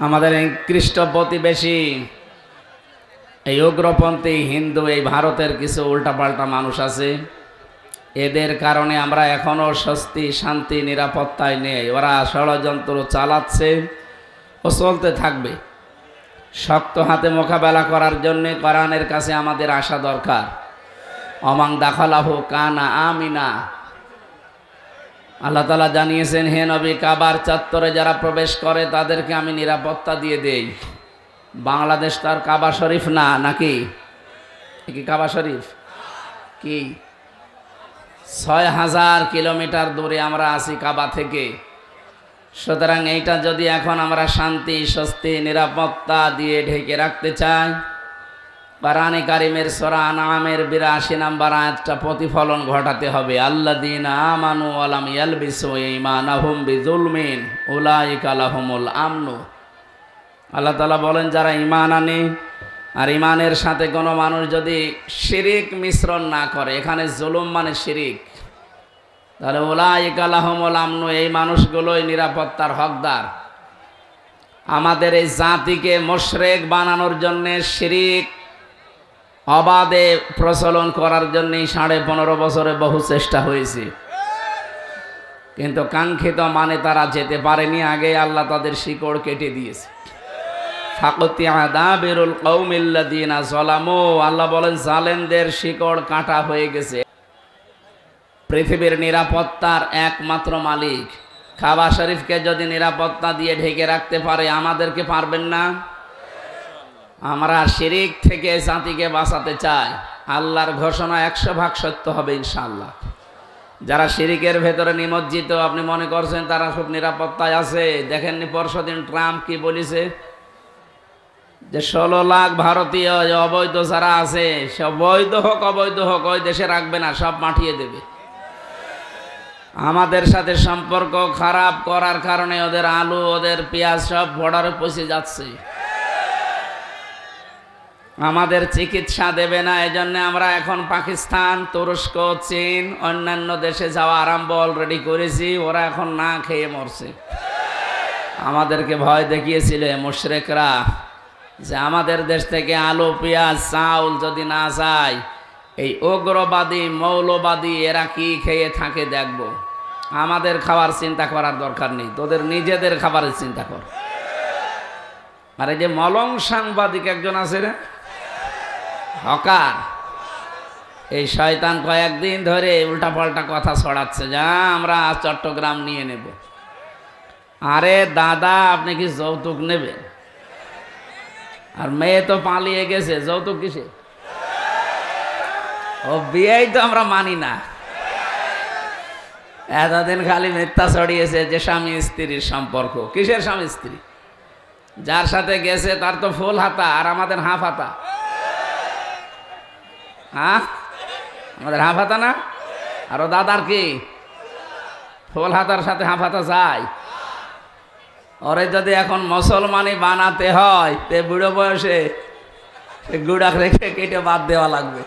আমাদের এই খ্রিস্ট প্রতিবেশী এই উগ্রপন্থী হিন্দু এই ভারতের কিছু উল্টাপাল্টা মানুষ আছে, এদের কারণে আমরা এখনো স্বস্তি শান্তি নিরাপত্তায় নেই। ওরা ষড়যন্ত্র চালাচ্ছে ও চলতে থাকবে। শক্ত হাতে মোকাবেলা করার জন্যে কোরআনের কাছে আমাদের আসা দরকার। অমাং দাখালাহু কানা আমিনা। আল্লাহ তাআলা জানিয়েছেন, হে নবী, কাবার চত্বরে যারা প্রবেশ করে তাদেরকে আমি নিরাপত্তা দিয়ে দেই। বাংলাদেশ তার কাবা শরীফ না, নাকি? কি কাবা শরীফ? কি ৬,০০০ কিলোমিটার দূরে আমরা আছি কাবা থেকে। সুতরাং এইটা যদি এখন আমরা শান্তি স্বস্তি নিরাপত্তা দিয়ে ঢেকে রাখতে চাই, কোরআনে কারিমের সূরা আনআমের ৮২ নম্বর আয়াতটা প্রতিফলন ঘটাতে হবে। আল্লাযীনা আমানু ওয়া লাম ইয়ালবিসু ঈমানাহুম বিযুলমিন উলাইকা লাহুমুল আমনু। আল্লাহ তাআলা বলেন, যারা ঈমান আনে আর ঈমানের সাথে কোনো মানুষ যদি শিরিক মিশ্রণ না করে, এখানে জুলুম মানে শিরিক, তাহলে উলাইকা লাহুমুল আমনু, এই মানুষগুলোই নিরাপত্তার হকদার। আমাদের এই জাতিকে মুশরিক বানানোর জন্যে, শিরিক অবাধে প্রচলন করার জন্যই ১৫.৫ বছরে বহু চেষ্টা হয়েছে, কিন্তু কাঙ্ক্ষিত মানে তারা যেতে পারেনি। আগে আল্লাহ তাদের শিকড় কেটে দিয়েছে। ফাকুতিয়া দাবিরুল কওমিল্লাযীনা যালামু, আল্লাহ বলেন জালেমদের শিকড় কাটা হয়ে গেছে। পৃথিবীর নিরাপত্তার একমাত্র মালিক কাবা শরীফকে যদি নিরাপত্তা দিয়ে ঢেকে রাখতে পারে, আমাদেরকে পারবেন না? আমরা শিরিক থেকে জাতিকে বাঁচাতে চাই। আল্লাহর ঘোষণা ১০০% সত্য হবে ইনশাআল্লাহ। যারা শিরিকের ভেতরে নিমজ্জিত, আপনি মনে করছেন তারা খুব নিরাপত্তায় আছে? দেখেননি পরশুদিন ট্রাম্প কি বলেছে, যে ১৬ লাখ ভারতীয় অবৈধ যারা আছে, সব বৈধ হোক অবৈধ হোক, ওই দেশে রাখবে না, সব পাঠিয়ে দেবে। আমাদের সাথে সম্পর্ক খারাপ করার কারণে ওদের আলু, ওদের পেঁয়াজ সব বর্ডারে পৌঁছে যাচ্ছে। আমাদের চিকিৎসা দেবে না, এজন্য আমরা এখন পাকিস্তান, তুরস্ক, চীন, অন্যান্য দেশে যাওয়া আরম্ভ অলরেডি করেছি। ওরা এখন না খেয়ে মরছে। আমাদেরকে ভয় দেখিয়েছিল মুশরিকরা, যে আমাদের দেশ থেকে আলু, পেঁয়াজ, চাউল যদি না যায়, এই উগ্রবাদী মৌলবাদী এরা কি খেয়ে থাকে দেখব। আমাদের খাবার চিন্তা করার দরকার নেই, তোদের নিজেদের খাবারের চিন্তা কর। আর এই যে মলং সাংবাদিক একজন আছে না, হকার, এই শয়তান কয়েকদিন ধরে উল্টাপাল্টা কথা ছড়াচ্ছে, যা আমরা চট্টগ্রাম নিয়ে নেব। আরে দাদা, আপনি কি যৌতুক নেবেন? আর মেয়ে তো পালিয়ে গেছে, যৌতুক কিসে? ও বিয়েই তো আমরা মানি না। এতদিন খালি মিথ্যা ছড়িয়েছে যে স্বামী স্ত্রীর সম্পর্ক। কিসের স্বামী স্ত্রী? যার সাথে গেছে তার তো ফুল হাতা, আর আমাদের হাফ হাতা। হ্যাঁ, আমাদের হাফ হাতা না? আর ও দাদার কি ফুল হাতার সাথে হাফ হাতা যায়? ওরে যদি এখন মুসলমানই বানাতে হয়, তে বুড়ো বয়সে গুড়া রেখে কেটে বাদ দেওয়া লাগবে।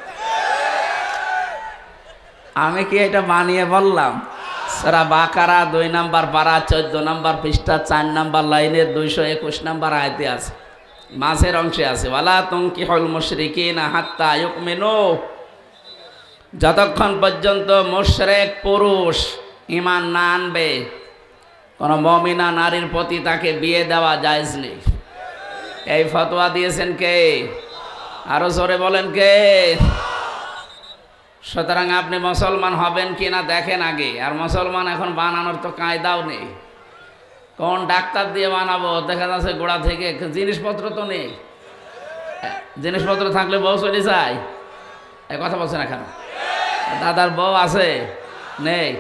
আমি কি এটা বানিয়ে বললাম? সূরা বাকারা ২ নম্বর পারা ১৪ নম্বর পৃষ্ঠা ৪ নম্বর লাইনের ২২১ নম্বর আয়াতে আছে, মাঝের অংশে আছে, ওয়ালা তুনকিহুল মুশরিকিনা হাত্তা ইউমিনু, যতক্ষণ পর্যন্ত মুশরিক পুরুষ ঈমান না আনবে, কোন মুমিনা নারীর প্রতি তাকে বিয়ে দেওয়া জায়েজ নেই। এই ফতোয়া দিয়েছেন কে? আরো জোরে বলেন কে? সুতরাং আপনি মুসলমান হবেন কিনা দেখেন আগে। আর মুসলমান এখন বানানোর তো কায়দাও নেই। কোন ডাক্তার দিয়ে বানাবো? দেখা যাচ্ছে গোড়া থেকে জিনিসপত্র তো নেই। জিনিসপত্র থাকলে বউ চলে যায়। এই কথা বলছে না কেন? দাদার বউ আছে? নেই।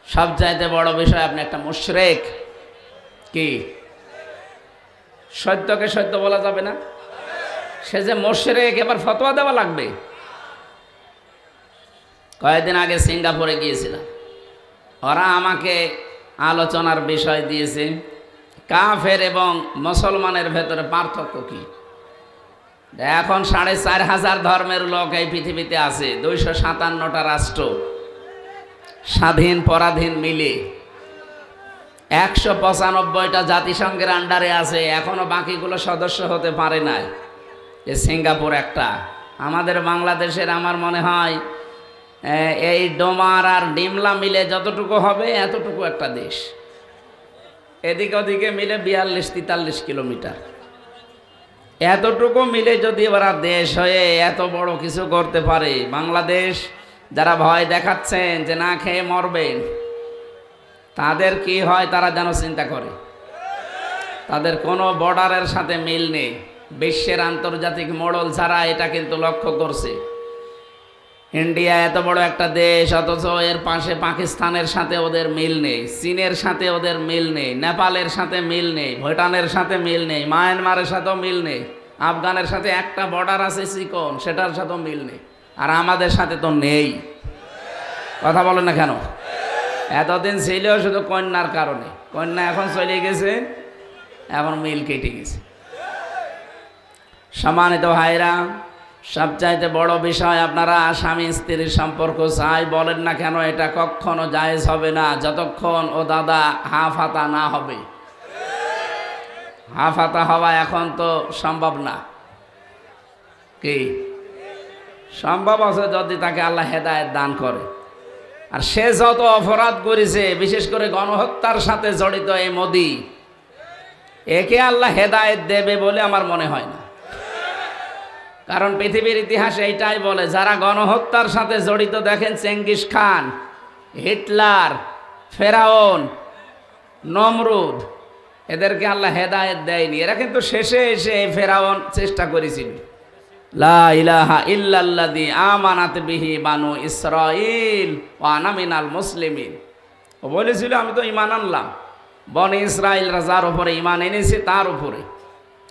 সবচাইতে বড় বিষয়, আপনি একটা মুশরিক। কি সত্যকে সত্য বলা যাবে না? সে যে মুশরিক, এবার ফতোয়া দেওয়া লাগবে। কয়েকদিন আগে সিঙ্গাপুরে গিয়েছিলাম, ওরা আমাকে আলোচনার বিষয় দিয়েছে, কাফের এবং মুসলমানের ভেতরে পার্থক্য কি। এখন ৪,৫০০ ধর্মের লোক এই পৃথিবীতে আছে, ২৫৭টা রাষ্ট্র, স্বাধীন পরাধীন মিলে। 195টা জাতিসংঘের আন্ডারে আছে, এখনো বাকিগুলো সদস্য হতে পারে নাই। এ সিঙ্গাপুর একটা। আমাদের বাংলাদেশের আমার মনে হয় এই ডোমার আর ডিমলা মিলে যতটুকু হবে এতটুকু একটা দেশ, এদিকে ওদিকে মিলে 42-43 কিলোমিটার, এতটুকু মিলে যদি ওরা দেশ হয়ে এত বড় কিছু করতে পারে, বাংলাদেশ যারা ভয় দেখাচ্ছেন যে না খেয়ে মরবেন, তাদের কি হয় তারা যেন চিন্তা করে। তাদের কোনো বর্ডারের সাথে মিল নেই, বিশ্বের আন্তর্জাতিক মডেল ছাড়া এটা কিন্তু লক্ষ্য করছে। ইন্ডিয়া এত বড় একটা দেশ, অথচ এর পাশে পাকিস্তানের সাথে ওদের মিল নেই, চীনের সাথে ওদের মিল নেই, নেপালের সাথে মিল নেই, ভুটানের সাথে মিল নেই, মায়ানমারের সাথেও মিল নেই, আফগানের সাথে একটা বর্ডার আছে চিকন, সেটার সাথেও মিল নেই, আর আমাদের সাথে তো নেই। কথা বলেন না কেন? এতদিন ছিল শুধু কন্যার কারণে, কন্যা এখন চলে গেছে, এখন মিল কেটে গেছে। সম্মানিত ভাইরা, সবচাইতে বড় বিষয়, আপনারা স্বামী স্ত্রীর সম্পর্ক চাই বলেন না কেন, এটা কখনো জায়েজ হবে না যতক্ষণ ও দাদা হাফাতা না হবে। হাফাতা হওয়া এখন তো সম্ভব না। কি সম্ভব আছে যদি তাকে আল্লাহ হেদায়েত দান করে। আর সে যত অপরাধ করেছে, বিশেষ করে গণহত্যার সাথে জড়িত এই মোদি, একে আল্লাহ হেদায়েত দেবে বলে আমার মনে হয় না। কারণ পৃথিবীর ইতিহাস এইটাই বলে, যারা গণহত্যার সাথে জড়িত, দেখেন চেঙ্গিস খান, হিটলার, ফেরাউন, নমরুদ, এদেরকে আল্লাহ হেদায়েত দেয়নি। এরা কিন্তু শেষে এসে ফেরাউন চেষ্টা করেছিল, লা ইলাহা ইল্লাল্লাযী আমানাত বিহি বানু ইসরাঈল ওয়া আনা মিনাল মুসলিমিন। ও বলেছিল আমি তো ঈমান আনলাম, বনি ইসরাঈলরা যার উপরে ঈমান এনেছে তার উপরে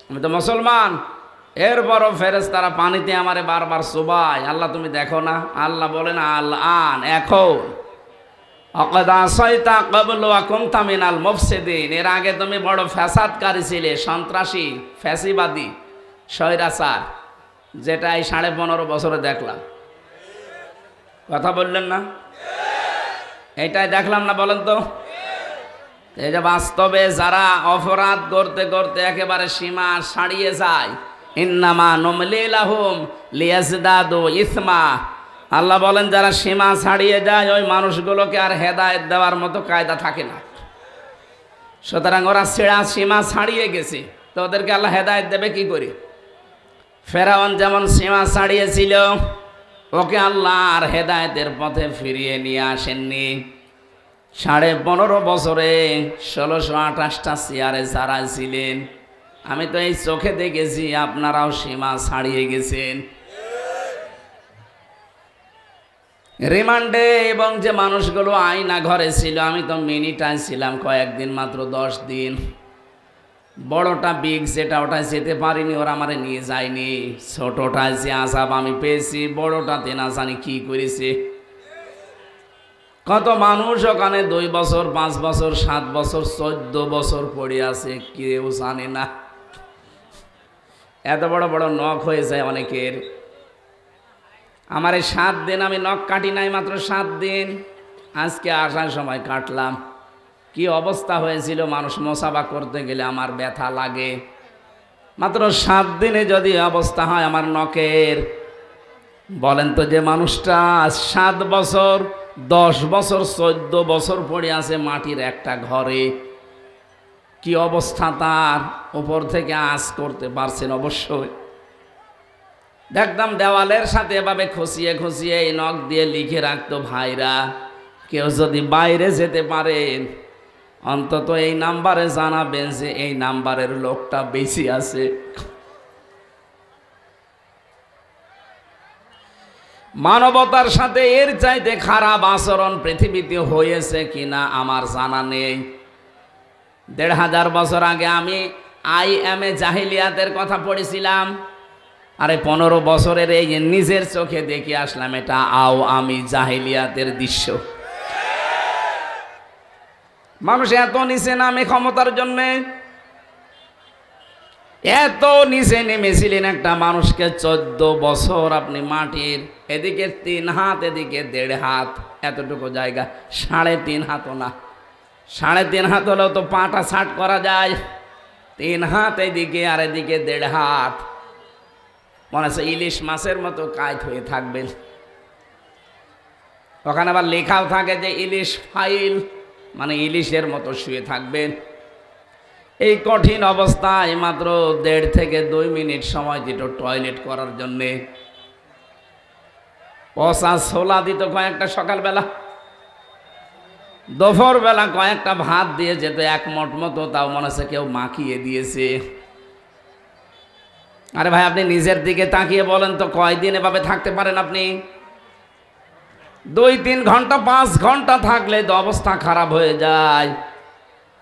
আমি তো মুসলমান। এরপরও ফেরেশতারা পানিতে আমারে বারবার চুবায়, আল্লাহ তুমি দেখো না? আল্লাহ বলেন আল আন, এখন অকদ আসাইতা ক্বাবলু ওয়া কুনতা মিনাল মুফসিদিন, এর আগে তুমি বড় ফ্যাসাদকারী ছিলে, সন্ত্রাসী, ফ্যাসিবাদী, স্বৈরাচার, যেটা এই 15.5 বছরে দেখলাম। কথা বললেন না? এইটাই দেখলাম না বলেন তো? এই যে বাস্তবে যারা অপরাধ করতে করতে একেবারে সীমা ছাড়িয়ে যায়, ইন্নামা নুমলি লাহুম লিয়াজদাদু ইসমা, আল্লাহ বলেন যারা সীমা ছাড়িয়ে যায় ওই মানুষগুলোকে আর হেদায়েত দেওয়ার মতো কায়দা থাকে না। সুতরাং ওরা সীমা ছাড়িয়ে গেছে, তো ওদেরকে আল্লাহ হেদায়েত দেবে কি করে? ফেরাউন যেমন সীমা ছাড়িয়েছিল, ওকে আল্লাহ আর হেদায়েতের পথে ফিরিয়ে নিয়ে আসেননি। 15.5 বছরে 1628টা চেয়ারে যারা ছিলেন, আমি তো এই চোখে দেখেছি, আপনারাও সীমা ছাড়িয়ে গেছেন। রিমান্ডে এবং যে মানুষগুলো আয়না ঘরে ছিল, আমি তো মিনিটায় ছিলাম কয়েকদিন, মাত্র 10 দিন। বড়টা বিগ যেটা, ওটা যেতে পারিনি, ওরা আমারে নিয়ে যায়নি। ছোটটায় যে আযাব আমি পেয়েছি, বড়টাতে না জানি কি করেছে। কত মানুষ ওখানে 2 বছর, 5 বছর, 7 বছর, 14 বছর পড়ে আছে, কেউ জানে না। এত বড় বড় নখ হয়ে যায় অনেকের। আমার এই 7 দিন আমি নখ কাটি নাই, মাত্র 7 দিন। আজকে আসার সময় কাটলাম। কি অবস্থা হয়েছিল, মানুষ মোসাফা করতে গেলে আমার ব্যথা লাগে। মাত্র 7 দিনে যদি অবস্থা হয় আমার নখের, বলেন তো যে মানুষটা 7 বছর, 10 বছর, 14 বছর পড়ে আছে মাটির একটা ঘরে, কি অবস্থা তার, উপর থেকে আঁচ করতে পারছেন অবশ্যই। দেখতাম দেওয়ালের সাথে এভাবে খুঁচিয়ে খুঁচিয়ে এই নখ দিয়ে লিখে রাখতো, ভাইরা কেউ যদি বাইরে যেতে পারেন অন্তত এই নাম্বারে জানাবেন যে এই নাম্বারের লোকটা বেশি আছে। মানবতার সাথে এর চাইতে খারাপ আচরণ পৃথিবীতে হয়েছে কিনা আমার জানা নেই। 1500 বছর আগে আমি IM-এ জাহিলিয়াতের কথা পড়েছিলাম, আরে 15 বছরের এই নিজের চোখে দেখে আসলাম এটা আমি জাহিলিয়াতের দৃশ্য। মানুষ এত নিচে নামে ক্ষমতার জন্য, এত নিচে নেমেছিলেন একটা মানুষকে 14 বছর আপনি মাটির, এদিকে 3 হাত, এদিকে 1.5 হাত, এতটুকু জায়গা, 3.5 হাতও না, 3.5 হাত হলেও তো পাটা ছাট করা যায়, 3 হাত এদিকে আর এদিকে 1.5 হাত, মনে হচ্ছে ইলিশ মাছের মতো কায়ত হয়ে থাকবেন। ওখানে আবার লেখাও থাকে যে ইলিশ ফাইল, মানে ইলিশের মতো শুয়ে থাকবেন। এই কঠিন অবস্থায় মাত্র 1.5 থেকে 2 মিনিট সময় দিত টয়লেট করার জন্যে। পচা ছোলা দিত কয়েকটা সকালবেলা, দুপুর বেলা কয়েকটা ভাত দিয়ে যেত 1 মুঠ মতো, তাও মনে হচ্ছে কেউ মাখিয়ে দিয়েছে। আরে ভাই, আপনি নিজের দিকে তাকিয়ে বলেন তো, কয়দিন এভাবে থাকতে পারেন আপনি? 2-3 ঘন্টা 5 ঘন্টা থাকলে তো অবস্থা খারাপ হয়ে যায়।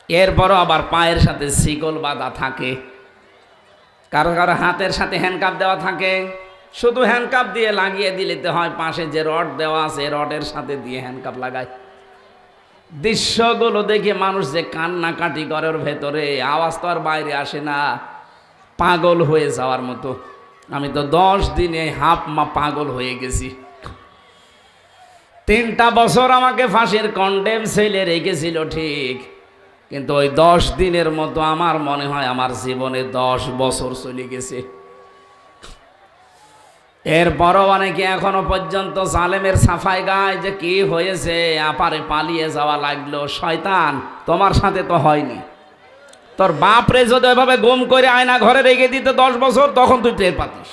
এরপরও আবার পায়ের সাথে শিকল বাঁধা থাকে, কারো কারো হাতের সাথে হ্যান্ডকাপ দেওয়া থাকে। শুধু হ্যান্ডকাপ দিয়ে লাগিয়ে দিলেতে হয়, পাশে যে রড দেওয়া আছে রডের সাথে দিয়ে হ্যান্ডকাপ লাগায়। দৃশ্যগুলো দেখে মানুষ যে কান্নাকাটি করে, ওর ভেতরে আওয়াজ তো আর বাইরে আসে না, পাগল হয়ে যাওয়ার মতো। আমি তো 10 দিনে হাফ পাগল হয়ে গেছি। 3টা বছর আমাকে ফাঁসির কন্ডেম সেলে রেখেছিল ঠিক, কিন্তু ওই 10 দিনের মতো আমার মনে হয় আমার জীবনে 10 বছর চলে গেছে। এরপরও অনেকে এখনো পর্যন্ত জালেমের সাফাই গায় যে কি হয়েছে, আপারে পালিয়ে যাওয়া লাগলো। শয়তান, তোমার সাথে তো হয়নি। তোর বাপরে যদি ওইভাবে গুম করে আয়না ঘরে রেখে দিতে 10 বছর, তখন তুই টের পাতিস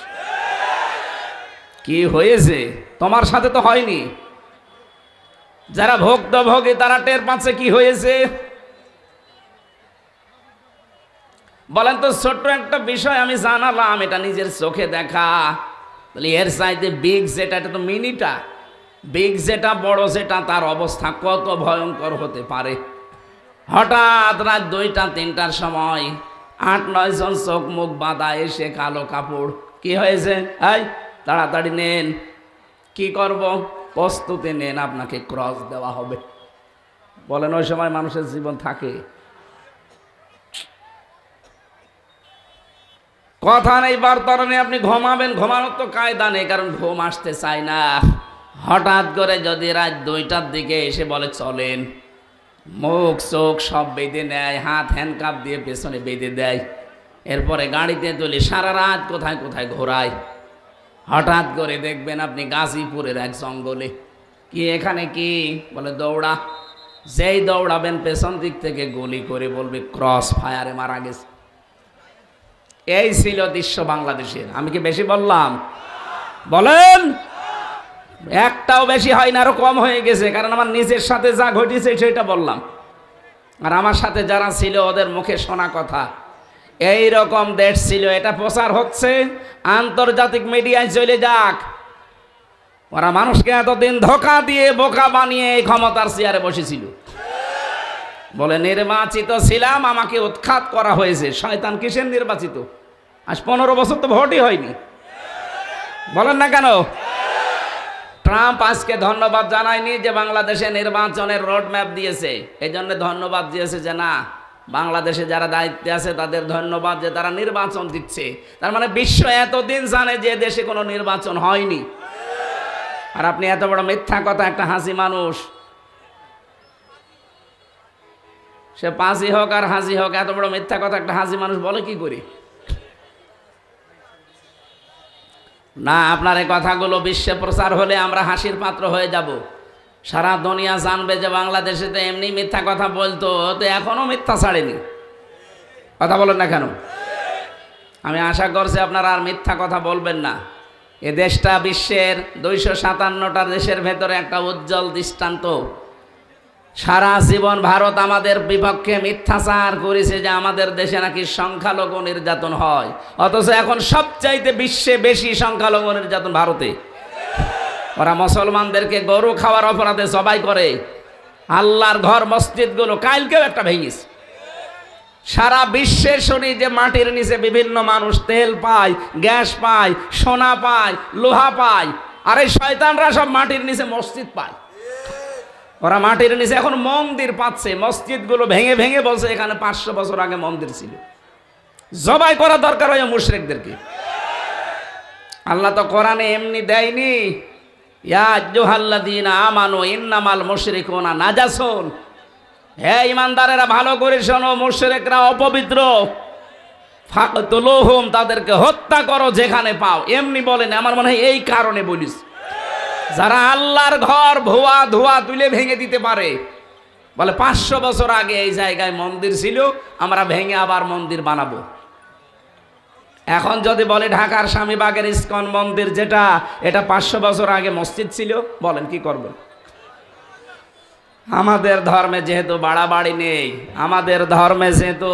কি হয়েছে। তোমার সাথে তো হয়নি। যারা ভুক্তভোগী তারা টের পাচ্ছে কি হয়েছে। বলেন তো, ছোট্ট একটা বিষয় আমি জানালাম, এটা নিজের চোখে দেখা, তাহলে এর চাইতে বিগ যেটা, এটা তো মিনিটা, বিগ যেটা, বড় যেটা, তার অবস্থা কত ভয়ঙ্কর হতে পারে। হঠাৎ রাত 2টা-3টার সময় 8-9 জন চোখ মুখ বাঁধা এসে কালো কাপড়, কি হয়েছে, এই তাড়াতাড়ি নেন, কি করব, প্রস্তুতি নেন, আপনাকে ক্রস দেওয়া হবে। বলেন ওই সময় মানুষের জীবন থাকে? কথা নেই, বার্তা নেই, আপনি ঘুমাবেন, ঘুমানোর তো কায়দা নেই, কারণ ঘুম আসতে চায় না। হঠাৎ করে যদি রাত 2টার দিকে এসে বলে চলেন, মুখ চোখ সব বেঁধে নেয়, হাত হ্যান্ডকাপ দিয়ে পেছনে বেঁধে দেয়, এরপরে গাড়িতে তুলে সারা রাত কোথায় কোথায় ঘোরায়। হঠাৎ করে দেখবেন আপনি গাজীপুরের এক জঙ্গলে, কি এখানে কি, বলে দৌড়া, যেই দৌড়াবেন পেছন দিক থেকে গুলি করে বলবে ক্রস ফায়ারে মারা গেছে। এই ছিল দৃশ্য বাংলাদেশের। আমি কি বেশি বললাম? বলেন, একটাও বেশি হয় না, আরো কম হয়ে গেছে, কারণ আমার নিজের সাথে যা ঘটেছে সেটা বললাম, আর আমার সাথে যারা ছিল ওদের মুখে শোনা কথা। এই রকম দেশ ছিল, এটা প্রচার হচ্ছে, আন্তর্জাতিক মিডিয়ায় চলে যাক। ওরা মানুষকে এতদিন ধোঁকা দিয়ে বোকা বানিয়ে এই ক্ষমতার চেয়ারে বসেছিল। বলে নির্বাচিত ছিলাম, আমাকে উৎখাত করা হয়েছে। শয়তান, কিসের নির্বাচিত? আজ 15 বছর তো ভোটই হয়নি। বলেন না কেন? ট্রাম্প আজকে ধন্যবাদ জানায়নি যে বাংলাদেশে নির্বাচনের রোড ম্যাপ দিয়েছে, এই জন্য ধন্যবাদ দিয়েছে যে না, বাংলাদেশে যারা দায়িত্বে আছে তাদের ধন্যবাদ যে তারা নির্বাচন দিচ্ছে। তার মানে বিশ্ব এতদিন জানে যে দেশে কোনো নির্বাচন হয়নি। আর আপনি এত বড় মিথ্যা কথা, একটা হাসি মানুষ, সে পাঁচি হোক আর হাসি হোক, এত বড় মিথ্যা কথা একটা হাসি মানুষ বলে কি করে? না, আপনার এই কথাগুলো বিশ্বে প্রচার হলে আমরা হাসির পাত্র হয়ে যাব। সারা দুনিয়া জানবে যে বাংলাদেশে তো এমনি মিথ্যা কথা বলতো, তো এখনো মিথ্যা ছাড়েনি। কথা বলেন না কেন? আমি আশা করছি আপনারা আর মিথ্যা কথা বলবেন না। এ দেশটা বিশ্বের 257টা দেশের ভেতরে একটা উজ্জ্বল দৃষ্টান্ত। সারা জীবন ভারত আমাদের বিপক্ষে মিথ্যাচার করেছে যে আমাদের দেশে নাকি সংখ্যালঘু নির্যাতন হয়, অথচ এখন সবচাইতে বিশ্বে বেশি সংখ্যালঘু নির্যাতন ভারতে। ওরা মুসলমানদেরকে গরু খাওয়ার অপরাধে জবাই করে, আল্লাহর ঘর মসজিদগুলো কালকেও একটা ভেঙেছে। সারা বিশ্বে শুনি যে মাটির নিচে বিভিন্ন মানুষ তেল পায়, গ্যাস পায়, সোনা পায়, লোহা পায়, আর এই শয়তানরা সব মাটির নিচে মসজিদ পায়। ওরা মাটির নিচে এখন মন্দির পাচ্ছে, মসজিদগুলো ভেঙে ভেঙে বলছে এখানে 500 বছর আগে মন্দির ছিল। জবাই করা দরকার হয় মুশরিকদেরকে। আল্লাহ তো কোরআনে এমনি দেয়নি, ইয়া আইয়ুহাল্লাযীনা আমানু ইন্নামাল মুশরিকুনা নাজাসুন, হে ইমানদারেরা ভালো করে শোনো, মুশরিকরা অপবিত্র, ফাকতুলুহুম, তাদেরকে হত্যা করো যেখানে পাও। এমনি বলেন, আমার মনে হয় এই কারণে বলিস, যারা আল্লাহর ঘর ভুয়া ধোয়া তুলে ভেঙে দিতে পারে। বলে 500 বছর আগে এই জায়গায় মন্দির ছিল, আমরা ভেঙে আবার মন্দির বানাবো। এখন যদি বলে ঢাকার স্বামীবাগের ইস্কন মন্দির যেটা, এটা 500 বছর আগে মসজিদ ছিল, বলেন কি করবেন? আমাদের ধর্মে যেহেতু বাড়াবাড়ি নেই, আমাদের ধর্মে যেহেতু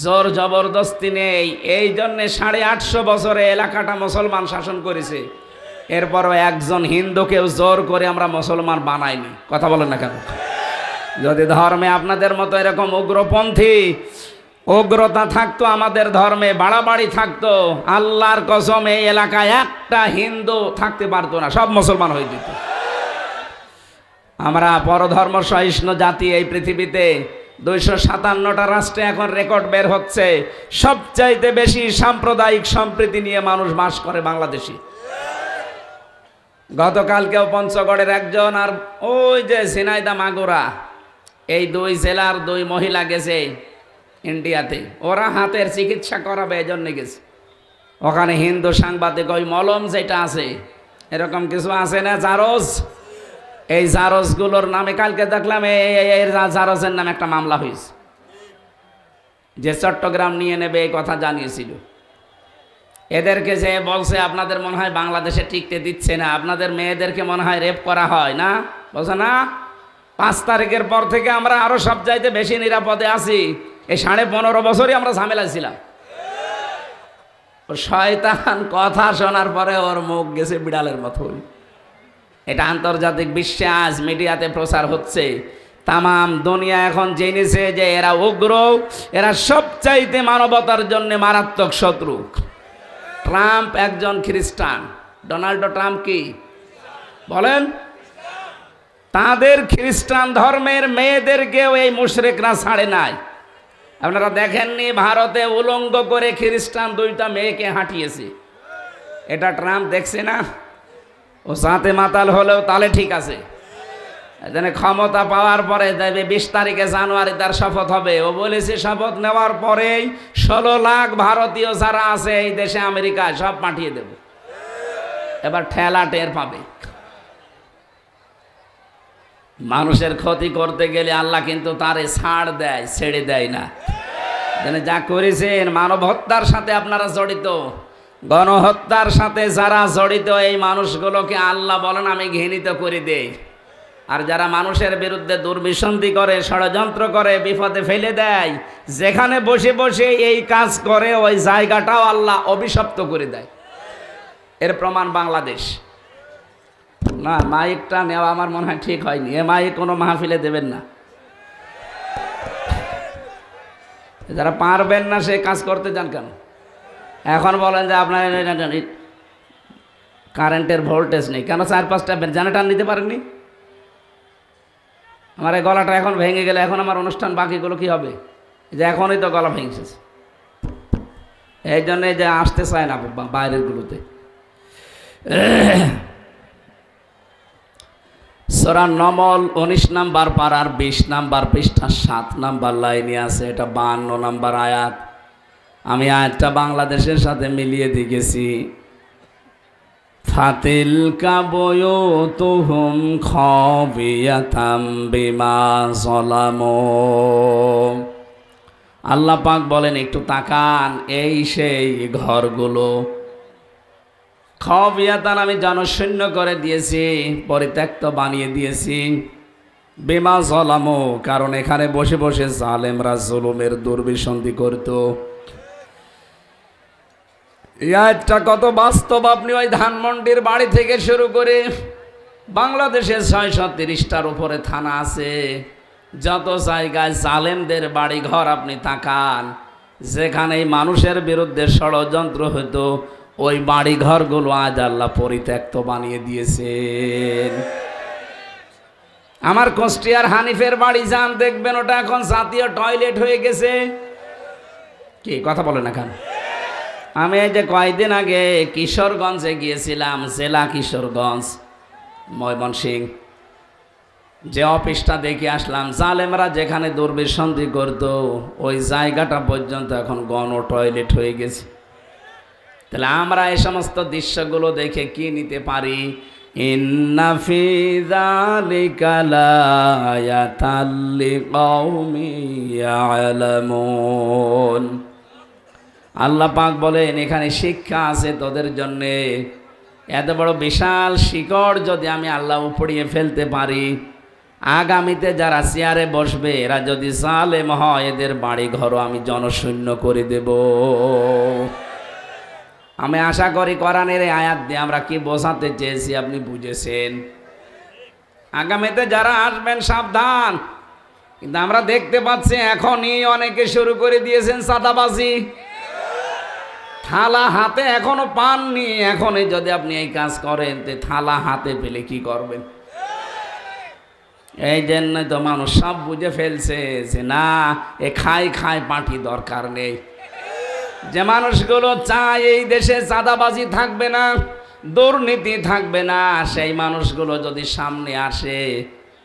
জোর জবরদস্তি নেই, এই জন্যে 850 বছরে এলাকাটা মুসলমান শাসন করেছে। এরপরও একজন হিন্দুকেও জোর করে আমরা মুসলমান বানাইনি। কথা বলেন না কেন? যদি ধর্মে আপনাদের মতো এরকম উগ্রপন্থী উগ্রতা থাকতো, আমাদের ধর্মে বাড়াবাড়ি থাকতো, আল্লাহর কসম এই এলাকায় একটা হিন্দু থাকতে পারতো না, সব মুসলমান হয়ে যেত। আমরা পরধর্ম সহিষ্ণু জাতি এই পৃথিবীতে। 257টা রাষ্ট্রে এখন রেকর্ড বের হচ্ছে, সবচাইতে বেশি সাম্প্রদায়িক সম্প্রীতি নিয়ে মানুষ বাস করে বাংলাদেশে। গতকালকেও পঞ্চগড়ের একজন আর ওই যে ঝিনাইদহ মাগুরা, এই 2 জেলার 2 মহিলা গেছে ইন্ডিয়াতে, ওরা হাতের চিকিৎসা করাবে এই জন্য গেছে। ওখানে হিন্দু সাংবাদিক ওই মলম যেটা আছে, এরকম কিছু আছে না জারজ, এই জারজগুলোর নামে কালকে দেখলাম এই জারজের নামে একটা মামলা হয়েছে, যে চট্টগ্রাম নিয়ে নেবে এই কথা জানিয়েছিল। এদেরকে যে বলছে আপনাদের মনে হয় বাংলাদেশে টিকতে দিচ্ছে না, আপনাদের মেয়েদেরকে মনে হয় রেপ করা হয় না, বলছে না 5 তারিখের পর থেকে আমরা আরো সব চাইতে বেশি নিরাপদে আছি। এই 15.5 বছরই আমরা ঝামেলায় ছিলাম। শয়তান কথা শোনার পরে ওর মুখ গেছে বিড়ালের মতো। এটা আন্তর্জাতিক বিশ্বে আজ মিডিয়াতে প্রচার হচ্ছে, তামাম দুনিয়া এখন জেনেছে যে এরা উগ্র, এরা সবচাইতে মানবতার জন্য মারাত্মক শত্রু। ট্রাম্প একজন খ্রিস্টান, ডোনাল্ড ট্রাম্প কি বলেন? তাদের খ্রিস্টান ধর্মের মেয়েদেরকেও এই মুশরিকরা ছাড়ে নাই। আপনারা দেখেননি ভারতে উলঙ্গ করে খ্রিস্টান 2টা মেয়েকে হাঁটিয়েছে, এটা ট্রাম্প দেখছে না? ও সাথে মাতাল হলেও তাহলে ঠিক আছে, এখানে ক্ষমতা পাওয়ার পরে 20 তারিখে জানুয়ারি তার শপথ হবে। ও বলেছে শপথ নেওয়ার পরেই 16 লাখ ভারতীয় যারা আছে এই দেশে আমেরিকায় সব পাঠিয়ে দেব। এবার ঠেলা টের পাবে। মানুষের ক্ষতি করতে গেলে আল্লাহ কিন্তু তারে ছাড় দেয়, ছেড়ে দেয় না। যা করেছেন মানব হত্যার সাথে আপনারা জড়িত, গণহত্যার সাথে যারা জড়িত, এই মানুষগুলোকে আল্লাহ বলেন আমি ঘৃণিত করে দেই। আর যারা মানুষের বিরুদ্ধে দুর্বিসন্ধি করে, ষড়যন্ত্র করে, বিপদে ফেলে দেয়, যেখানে বসে বসে এই কাজ করে ওই জায়গাটাও আল্লাহ অভিশপ্ত করে দেয়। এর প্রমাণ বাংলাদেশ। না, মাইকটা নেওয়া আমার মনে হয় ঠিক হয়নি। এ মাইক কোনো মাহফিলে দেবেন না। যারা পারবেন না সে কাজ করতে যান কেন? এখন বলেন যে আপনার কারেন্টের ভোল্টেজ নেই কেন? 4-5টা জেনারেটর নিতে পারেননি? আমার এই গলাটা এখন ভেঙে গেলে এখন আমার অনুষ্ঠান বাকিগুলো কি হবে? যে এখনই তো গলা ভেঙেছে, এই জন্যে যে আসতে চায় না বাইরের গুলোতে। সূরা নমল 19 নাম্বার পারার 20 নাম্বার পৃষ্ঠা 7 নাম্বার লাইনে আছে, এটা 52 নাম্বার আয়াত। আমি আয়াতটা বাংলাদেশের সাথে মিলিয়ে দেখেছি। ফাতিলকা বুয়ুতুহুম খাবিয়াতাম বিমা যালামু। আল্লাহ পাক বলেন একটু তাকান, এই সেই ঘরগুলো খাবিয়াতান আমি জনশূন্য করে দিয়েছি, পরিত্যক্ত বানিয়ে দিয়েছি। বিমা যালামু, কারণ এখানে বসে বসে জালেমরা জুলুমের দুর্বিসন্ধি করত। এটা কত বাস্তব। আপনি ওই ধানমন্ডির বাড়ি থেকে শুরু করে বাংলাদেশের 630টার উপরে থানা আছে, যত জায়গায় জালেমদের বাড়ি ঘর আপনি তাকান, যেখানে মানুষের বিরুদ্ধে ষড়যন্ত্র হতো, ওই বাড়ি ঘরগুলো আজ আল্লাহ পরিত্যক্ত বানিয়ে দিয়েছেন। আমার কুষ্টিয়ার হানিফের বাড়ি যান, দেখবেন ওটা এখন জাতীয় টয়লেট হয়ে গেছে। কি কথা বলে না কেন? আমি এই যে কয়েকদিন আগে কিশোরগঞ্জে গিয়েছিলাম, জেলা কিশোরগঞ্জ, ময়মনসিংহ। যে অফিসটা দেখে আসলাম, জালেমরা যেখানে দুর্বিসন্ধি করত ওই জায়গাটা পর্যন্ত এখন গণ টয়লেট হয়ে গেছে। তাহলে আমরা এই সমস্ত দৃশ্যগুলো দেখে কি নিতে পারি? ইন্না ফি যালিকা লায়াতাল লিকাউমিন ইয়ালামুন। আল্লাহ পাক বলেন এখানে শিক্ষা আছে তোদের জন্যে। এত বড় বিশাল শিকড় যদি আমি আল্লাহ উপড়িয়ে ফেলতে পারি, আগামীতে যারা চেয়ারে বসবে এরা যদি জালেম হয়, এদের বাড়ি ঘরও আমি জনশূন্য করে দেব। আমি আশা করি কোরআনের এই আয়াত দিয়ে আমরা কি বোঝাতে চেয়েছি আপনি বুঝেছেন। আগামীতে যারা আসবেন সাবধান। কিন্তু আমরা দেখতে পাচ্ছি এখনই অনেকে শুরু করে দিয়েছেন চাঁদাবাজি। থালা হাতে এখনো পাননি, এখনই যদি আপনি এই কাজ করেন তো থালা হাতে পেলে কি করবেন? এই জন্যই তো মানুষ সব বুঝে ফেলছে যে না, এ খাই খাই পার্টি দরকার নেই। যে মানুষগুলো চায় এই দেশে চাঁদাবাজি থাকবে না, দুর্নীতি থাকবে না, সেই মানুষগুলো যদি সামনে আসে,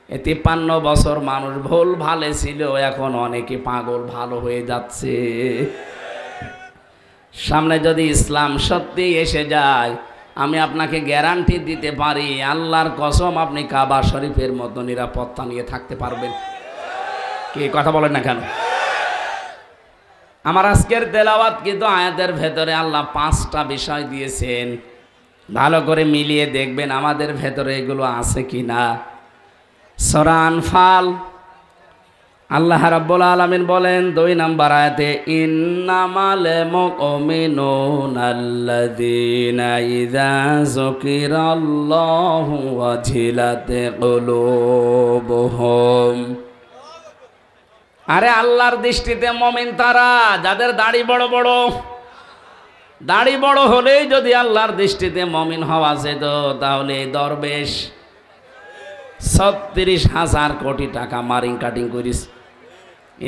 53 বছর মানুষ ভুল ভালে ছিল, এখন অনেকে পাগল ভালো হয়ে যাচ্ছে। সামনে যদি ইসলাম সত্যি এসে যায়, আমি আপনাকে গ্যারান্টি দিতে পারি, আল্লাহর কসম, আপনি কাবা শরীফের মতো নিরাপত্তা নিয়ে থাকতে পারবেন। কি কথা বলেন না কেন? আমার আজকের তেলাওয়াত কিন্তু আয়াতের ভেতরে আল্লাহ 5টা বিষয় দিয়েছেন। ভালো করে মিলিয়ে দেখবেন আমাদের ভেতরে এগুলো আছে কিনা। সূরা আনফাল আল্লাহ রাব্বুল আলামিন বলেন 2 নম্বর আয়াতে, ইন্নামাল মুমিনুনা আল্লাযীনা ইযা যুকিরাল্লাহু ওয়াজিলাত কুলুবুহুম। আরে আল্লাহর দৃষ্টিতে মুমিন তারা যাদের দাড়ি বড় বড়। দাড়ি বড় হলেই যদি আল্লাহর দৃষ্টিতে মুমিন হওয়া যেত, তাহলে দরবেশ 36,000 কোটি টাকা মারিং কাটিং করিস।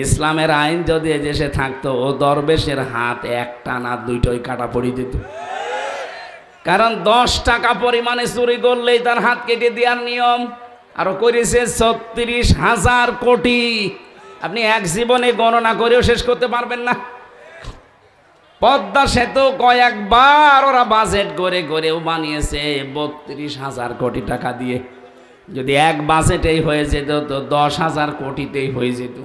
ইসলামের আইন যদি এদেশে থাকতো, ও দরবেশের হাত একটা না দুইটাই কাটা পড়ে দিত। কারণ 10 টাকা পরিমাণে চুরি করলেই তার হাত কেটে দেওয়ার নিয়ম। আরো করেছে 36,000 কোটি। আপনি এক জীবনে গণনা করেও শেষ করতে পারবেন না। পদ্মা সেতু কয়েকবার ওরা বাজেট করে করেও বানিয়েছে 32,000 কোটি টাকা দিয়ে। যদি এক বাজেটেই হয়ে যেত তো 10,000 কোটিতেই হয়ে যেত।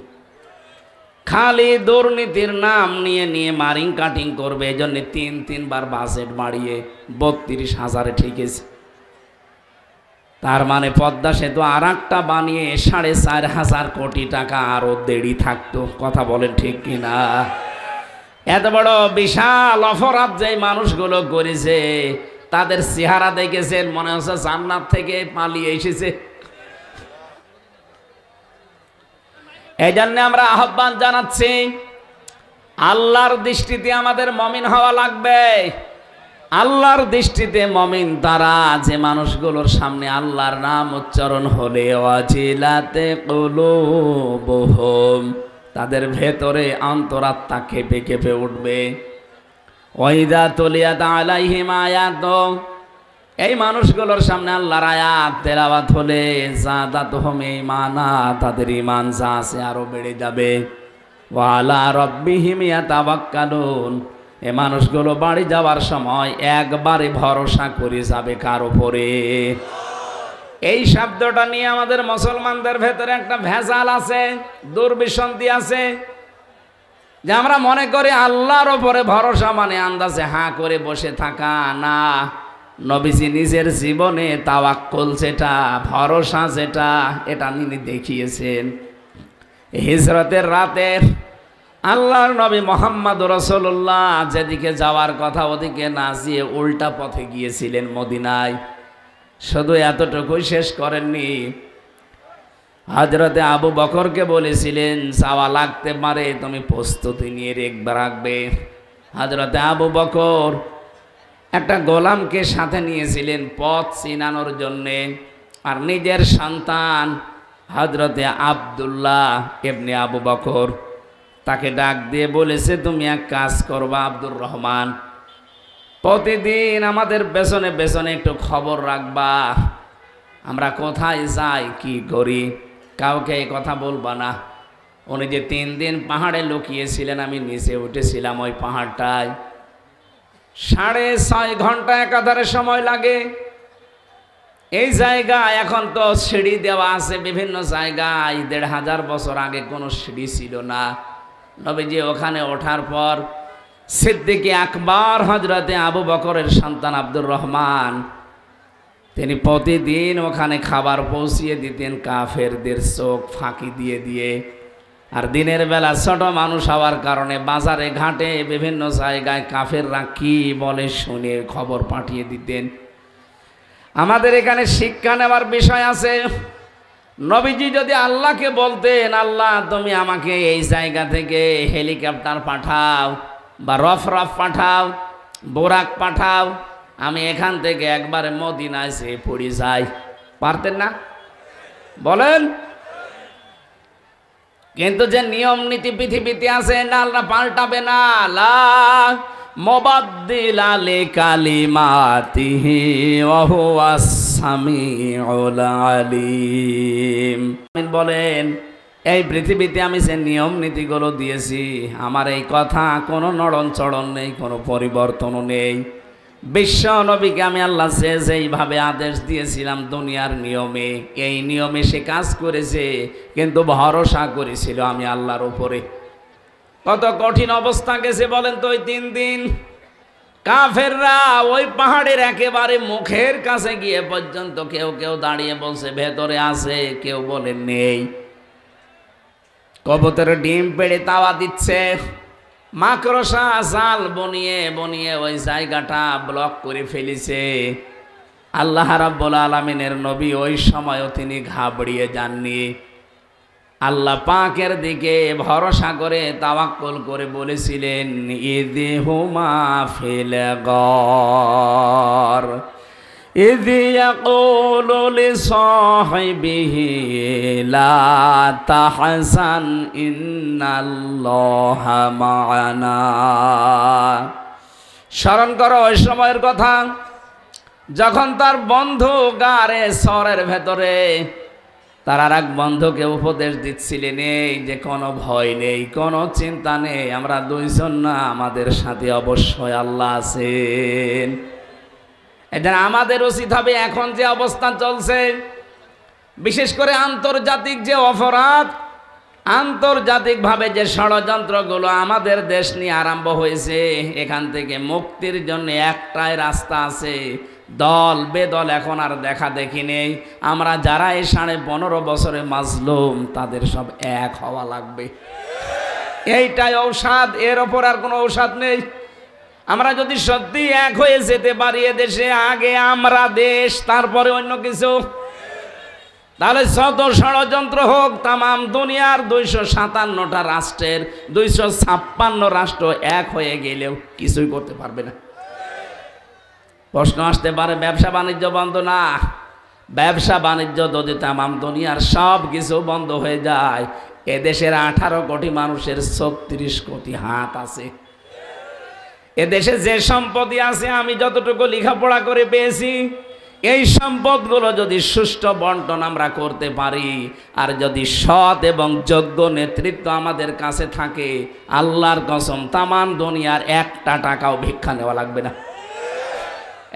খালি দুর্নীতির নাম নিয়ে নিয়ে মারিং কাটিং করবে, এই জন্য 3বার বাজেট বাড়িয়ে 32,000-এ ঠেকেছে। তার মানে পদ্মা সেতু আর একটা বানিয়ে 4,500 কোটি টাকা আরো দেরি থাকতো। কথা বলেন ঠিক কিনা? এত বড় বিশাল অপরাধ যে মানুষগুলো করেছে, তাদের চেহারা দেখেছেন, মনে হচ্ছে জান্নাত থেকে পালিয়ে এসেছে। এই জন্য আমরা আহ্বান জানাচ্ছি, আল্লাহর দৃষ্টিতে আমাদের মুমিন হওয়া লাগবে। আল্লাহর দৃষ্টিতে মুমিন তারা যে মানুষগুলোর সামনে আল্লাহর নাম উচ্চারণ হলে ওয়াজিলাতে কুলুবুহুম, তাদের ভেতরে অন্তরাত্মা কেঁপে কেঁপে উঠবে। ওয়াইদা তুলিয়াত আলাইহিম আয়াতু, এই মানুষগুলোর সামনে আল্লাহর আয়াত তেলাওয়াত হলে যাদাতুহুম ঈমানা, তাদের ঈমান যা আছে আরো বেড়ে যাবে। ওয়া আলা রাব্বিহিম ইয়াতাওয়াক্কালুন, এই মানুষগুলো বাড়ি যাওয়ার সময় একবারে ভরসা করে যাবে কার উপরে? এই শব্দটা নিয়ে আমাদের মুসলমানদের ভেতরে একটা ভেজাল আছে, দুর্বিসন্ধি আছে, যে আমরা মনে করি আল্লাহর উপরে ভরসা মানে আন্দাজে হাঁ করে বসে থাকা। না, নবীজি নিজের জীবনে তাওয়াক্কুল যেটা, ভরসা যেটা, এটা তিনি দেখিয়েছেন। হিজরতের রাতে আল্লাহর নবী মুহাম্মদ রাসূলুল্লাহ যেদিকে যাওয়ার কথা ওদিকে না গিয়ে উল্টা পথে গিয়েছিলেন মদিনায়। শুধু এতটুকুই শেষ করেননি, হযরতে আবু বকরকে বলেছিলেন যাওয়া লাগতে পারে, তুমি প্রস্তুতি নিয়ে রাখবে। হযরতে আবু বকর একটা গোলামকে সাথে নিয়েছিলেন পথ চিনানোর জন্যে, আর নিজের সন্তান হযরতে আব্দুল্লাহ ইবনে আবু বকর তাকে ডাক দিয়ে বলেছে, তুমি এক কাজ করবা আব্দুর রহমান, প্রতিদিন আমাদের পেছনে পেছনে একটু খবর রাখবা। আমরা কোথায় যাই কি করি কাউকে এই কথা বলবা না। উনি যে 3 দিন পাহাড়ে লুকিয়েছিলেন, আমি নিচে উঠেছিলাম ওই পাহাড়টায়, 6.5 ঘন্টা একাধারে সময় লাগে। এই জায়গা এখন তো সিঁড়ি দেওয়া আছে বিভিন্ন জায়গায়, 1500 বছর আগে কোনো সিঁড়ি ছিল না। নবীজি ওখানে ওঠার পর সিদ্দিকে আকবর হযরতে আবু বকরের সন্তান আব্দুর রহমান, তিনি প্রতিদিন ওখানে খাবার পৌঁছিয়ে দিতেন কাফেরদের চোখ ফাঁকি দিয়ে দিয়ে। আর দিনের বেলা ছোট মানুষ হওয়ার কারণে বাজারে ঘাটে বিভিন্ন জায়গায় কাফেররা কি বলে শুনে খবর পাঠিয়ে দিতেন। আমাদের এখানে শিক্ষা নেওয়ার বিষয় আছে। নবীজি যদি আল্লাহকে বলতেন, আল্লাহ তুমি আমাকে এই জায়গা থেকে হেলিকপ্টার পাঠাও বা রফ পাঠাও, বোরাক পাঠাও, আমি এখান থেকে একবারে মদিনায় যেয়ে পড়ে যাই, পারতেন না? বলেন। কিন্তু যে নিয়ম নীতি পৃথিবীতে আছে না, আল্লাহ পাল্টাবে না। লা মুবাদ্দিলা লিকালিমাতিহি ওয়া হুয়াস সামিউল আলিম। বলেন, এই পৃথিবীতে আমি যে নিয়ম নীতিগুলো দিয়েছি, আমার এই কথা কোনো নড়ন চড়ন নেই, কোনো পরিবর্তনও নেই। বিশ্ব নবীকে আমি আল্লাহ যেইভাবে আদেশ দিয়েছিলাম দুনিয়ার নিয়মে, এই নিয়মে সে কাজ করেছে, কিন্তু ভরসা করেছিল আমি আল্লাহর উপরে। কত কঠিন অবস্থা গেছে বলেন তো। ওই 3 দিন কাফেররা ওই পাহাড়ের একেবারে মুখের কাছে গিয়ে পর্যন্ত কেউ কেউ দাঁড়িয়ে বলছে ভেতরে আছে, কেউ বলে নেই। কবুতরের ডিম পেড়ে তাওয়া দিচ্ছে, মাকড়সা জাল বনিয়ে বনিয়ে ওই জায়গাটা ব্লক করে ফেলেছে। আল্লাহ রাব্বুল আলামিনের নবী ওই সময়ও তিনি ঘাবড়িয়ে যাননি। আল্লাহ পাকের দিকে ভরসা করে তাওয়াক্কুল করে বলেছিলেন, ইযহুমা ফিল গার ইয ইয়াকুলু লিসাহিবিহি লা তাহজান ইন্নাল্লাহা মা'ানা। স্মরণ করো ওই সময়ের কথা, যখন তার বন্ধু গারে সরের ভেতরে তার আর এক বন্ধুকে উপদেশ দিচ্ছিলেন, এই যে কোনো ভয় নেই, কোনো চিন্তা নেই, আমরা 2 জন না, আমাদের সাথে অবশ্যই আল্লাহ আছেন। এটা আমাদের উচিত হবে এখন যে অবস্থা চলছে, বিশেষ করে আন্তর্জাতিক যে অপরাধ, আন্তর্জাতিকভাবে যে ষড়যন্ত্রগুলো আমাদের দেশ নিয়ে আরম্ভ হয়েছে, এখান থেকে মুক্তির জন্য একটাই রাস্তা আছে। দল বেদল এখন আর দেখা দেখি নেই। আমরা যারা এই 15.5 বছরে মাজলুম, তাদের সব এক হওয়া লাগবে। এইটাই ঔষধ, এর ওপর আর কোনো ঔষধ নেই। আমরা যদি সত্যি এক হয়ে যেতে পারি এদেশে, আগে আমরা দেশ তারপরে অন্য কিছু, তাহলে যত ষড়যন্ত্র হোক তামাম দুনিয়ার 257টা রাষ্ট্রের 256 রাষ্ট্র এক হয়ে গেলেও কিছুই করতে পারবে না। প্রশ্ন আসতে পারে ব্যবসা বাণিজ্য বন্ধ না। ব্যবসা বাণিজ্য যদি তামাম দুনিয়ার সব কিছু বন্ধ হয়ে যায়, এদেশের 18 কোটি মানুষের 36 কোটি হাত আছে। এদেশে যে সম্পত্তি আছে, আমি যতটুকু লেখাপড়া করে পেয়েছি, এই সম্পদগুলো যদি সুষ্ঠু বন্টন আমরা করতে পারি, আর যদি সৎ এবং যোগ্য নেতৃত্ব আমাদের কাছে থাকে, আল্লাহর কসম তামাম দুনিয়ার 1টা টাকাও ভিক্ষা নেওয়া লাগবে না।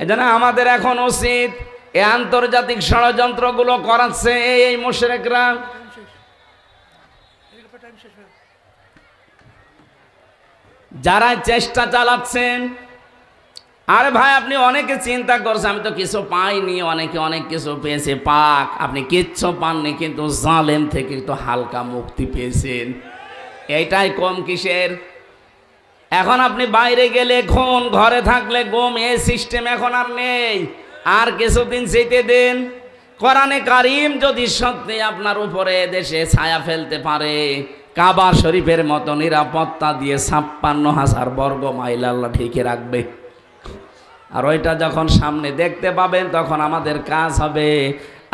এজন্য আমাদের এখন উচিত, এই আন্তর্জাতিক ষড়যন্ত্রগুলো করাচ্ছে এই মুশরিকরা, যারা চেষ্টা চালাচ্ছেন। আরে ভাই, আপনি অনেকে চিন্তা করছে আমি তো কিছু পাইনি, অনেকে অনেক কিছু পেয়েছে, পাক। আপনি কিচ্ছু পাননি, কিন্তু জালেম থেকে তো হালকা মুক্তি পেয়েছেন। এইটাই কম কিসের? এখন আপনি বাইরে গেলে খুন, ঘরে থাকলে গুম, এই সিস্টেম এখন আর নেই। আর কিছুদিন যেতে দেন। কোরআনে কারীম যদি সত্যি আপনার উপরে দেশে ছায়া ফেলতে পারে, কাবা শরীফের মতো নিরাপত্তা দিয়ে 56,000 বর্গ মাইল আল্লাহ ঢেকে রাখবে। আর ওইটা যখন সামনে দেখতে পাবেন, তখন আমাদের কাজ হবে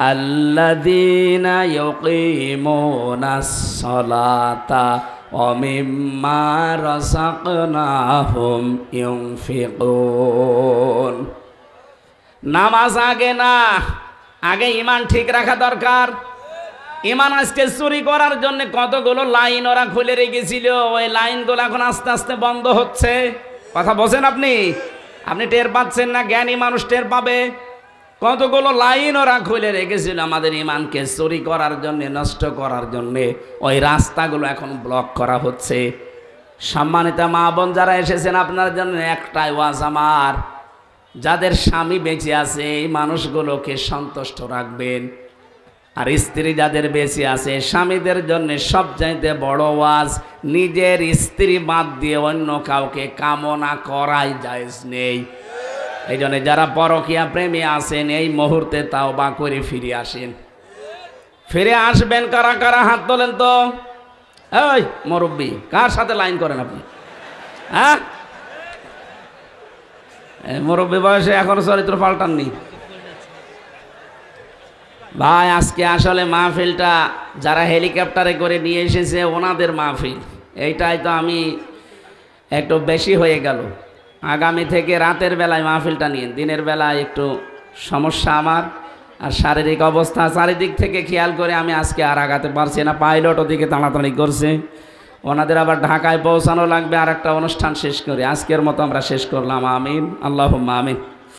আল্লাযীনা ইউকিমুনাস সালাতা ওয়া মিম্মা রাযাকনাহুম ইউনফিকুন। নামাজ আগে না, আগে ইমান ঠিক রাখা দরকার। ইমান আজকে চুরি করার জন্য কতগুলো লাইন ওরা খুলে রেখেছিল, ওই লাইনগুলো এখন আস্তে আস্তে বন্ধ হচ্ছে। কথা বলছেন আপনি? আপনি টের পাচ্ছেন না? জ্ঞানী মানুষ টের পাবে। কতগুলো লাইন ওরা খুলে রেখেছিল আমাদের ইমানকে চুরি করার জন্য, নষ্ট করার জন্য। ওই রাস্তাগুলো এখন ব্লক করা হচ্ছে। সম্মানিত মা বোন যারা এসেছেন, আপনার জন্য একটাই ওয়াজ আমার, যাদের স্বামী বেঁচে আছে এই মানুষগুলোকে সন্তুষ্ট রাখবেন। আর স্ত্রী যাদের বেঁচে আছে, স্বামীদের জন্য সবচাইতে বড় ওয়াজ, নিজের স্ত্রী বাদ দিয়ে অন্য কাউকে কামনা করাই জায়েজ নেই। এই জন্য যারা পরকীয়া প্রেমী আছেন এই মুহূর্তে তাওবা করে ফিরে আসেন। ফিরে আসবেন কারা কারা? হাত তোলেন তো। এই মুরব্বি, কার সাথে লাইন করেন আপনি? হ্যাঁ, মুরব্বি বয়সে এখনো চরিত্র পাল্টাননি ভাই। আজকে আসলে মাহফিলটা যারা হেলিকপ্টারে করে নিয়ে এসেছে ওনাদের মাহফিল, এইটাই তো আমি একটু বেশি হয়ে গেল। আগামী থেকে রাতের বেলায় মাহফিলটা নিয়ে, দিনের বেলায় একটু সমস্যা আমার, আর শারীরিক অবস্থা চারিদিক থেকে খেয়াল করে আমি আজকে আর আগাতে পারছি না। পাইলট ওদিকে তাড়াতাড়ি করছে, ওনাদের আবার ঢাকায় পৌঁছানো লাগবে আর একটা অনুষ্ঠান শেষ করে। আজকের মতো আমরা শেষ করলাম। আমিন, আল্লাহুম্মা আমিন।